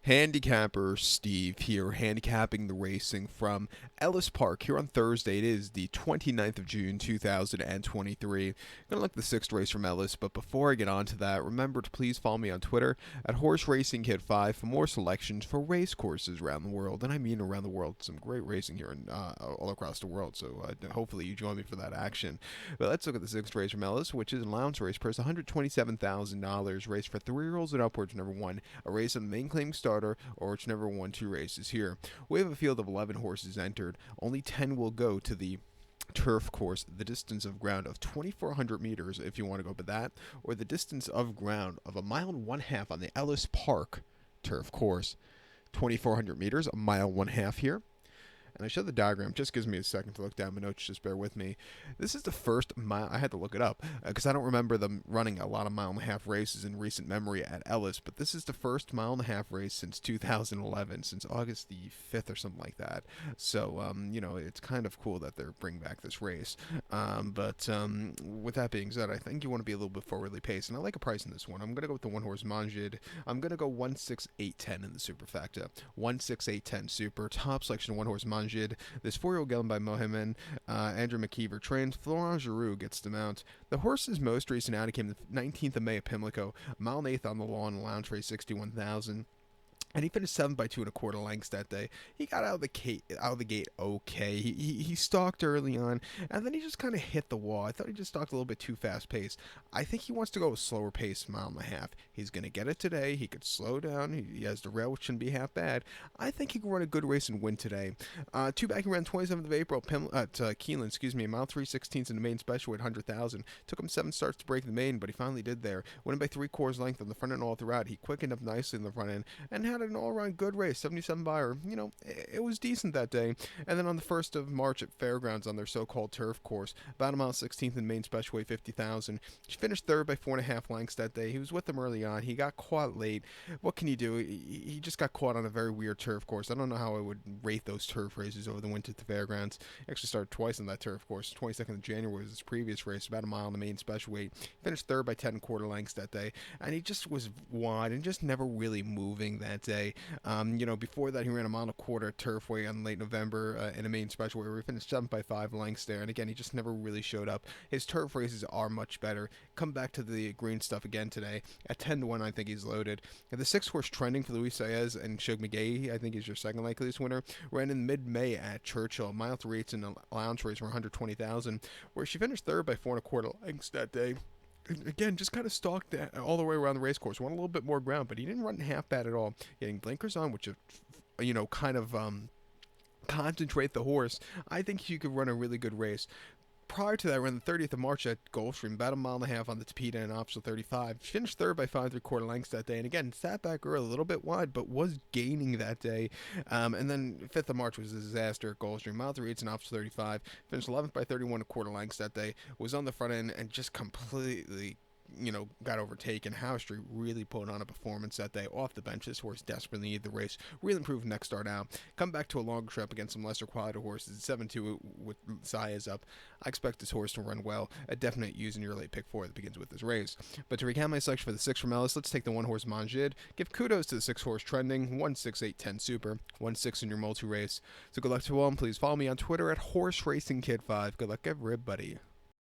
Handicapper Steve here, handicapping the racing from Ellis Park here on Thursday. It is the 29th of June, 2023. Gonna look at the sixth race from Ellis, but before I get on to that, remember to please follow me on Twitter at Horse Racing Kid 5 for more selections for race courses around the world. And I mean around the world, some great racing here all across the world. So hopefully you join me for that action. But let's look at the sixth race from Ellis, which is an allowance race, purse $127,000, race for 3-year-olds and upwards, number one, a race on the main claim starter, or which never won 2 races here. We have a field of 11 horses entered. Only 10 will go to the turf course, the distance of ground of 2,400 meters if you want to go by that, or the distance of ground of 1.5 miles on the Ellis Park turf course. 2,400 meters, 1.5 miles here. And I show the diagram, just gives me a second to look down my notes, just bear with me. This is the first mile, I had to look it up, because I don't remember them running a lot of 1.5 mile races in recent memory at Ellis, but this is the first 1.5 mile race since 2011, since August the 5th or something like that. So, it's kind of cool that they're bringing back this race. But with that being said, I think you want to be a little bit forwardly paced, and I like a price in this one. I'm going to go with the one-horse Manjid. I'm going to go 16810 in the superfecta. 16810 super, top selection one-horse Manjid. This 4-year-old gelding by Mohamed Andrew McKeever trains. Florent Giroux gets the mount. The horse's most recent outing came the 19th of May at Pimlico, 1.8 miles on the lawn, allowance race 61,000. And he finished 7 by 2.25 lengths that day. He got out of the gate okay. He stalked early on, and then he just kind of hit the wall. I thought he just stalked a little bit too fast paced. I think he wants to go a slower pace, 1.5 miles. He's going to get it today. He could slow down. He has the rail, which shouldn't be half bad. I think he can run a good race and win today. Two back, he ran 27th of April at Keeneland, 1.316 in the main special at 100,000. Took him 7 starts to break the main, but he finally did there. Winning by 3/4 length on the front end all throughout. He quickened up nicely in the front end and had an all-around good race, 77 buyer. It was decent that day. And then on the 1st of March at Fairgrounds on their so-called turf course, about 1 mile 16th in main special weight, 50,000. He finished 3rd by 4.5 lengths that day. He was with them early on. He got caught late. What can you do? He just got caught on a very weird turf course. I don't know how I would rate those turf races over the winter at the Fairgrounds. He actually started twice on that turf course. 22nd of January was his previous race, about 1 mile in the main special weight. He finished 3rd by 10.25 lengths that day. And he just was wide and just never really moving that day. Before that, he ran 1.25 miles turfway on late November in a main special where he finished 7 by 5 lengths there. And again, he just never really showed up. His turf races are much better. Come back to the green stuff again today. At 10-1, I think he's loaded. And the 6-horse trending for Luis Saez and Shug McGahee, I think is your second likeliest winner, ran in mid-May at Churchill. 1.3 in the allowance race for 120,000, where she finished 3rd by 4.25 lengths that day. Again, just kind of stalked all the way around the race course. Won a little bit more ground, but he didn't run half bad at all. Getting blinkers on, which, concentrate the horse. I think he could run a really good race. Prior to that, I ran the 30th of March at Gulfstream, about 1.5 miles on the Tapeta and Optional 35. Finished 3rd by 5.75 lengths that day, and again, sat back early, a little bit wide, but was gaining that day. And then 5th of March was a disaster at Gulfstream, 1.3 and Optional 35. Finished 11th by 31.25 lengths that day. Was on the front end and just completely got overtaken. House Street really put on a performance that day off the bench. This horse desperately needed the race. Really improved next start out. Come back to a longer trip against some lesser quality horses. 7-2 with Zayas up. I expect this horse to run well. A definite use in your late pick 4 that begins with this race. But to recount my selection for the 6 from Ellis, let's take the 1-horse Manjid. Give kudos to the 6-horse trending. 16810 super. 1-6 in your multi-race. So good luck to all, and please follow me on Twitter at Horse Racing Kid 5. Good luck, everybody.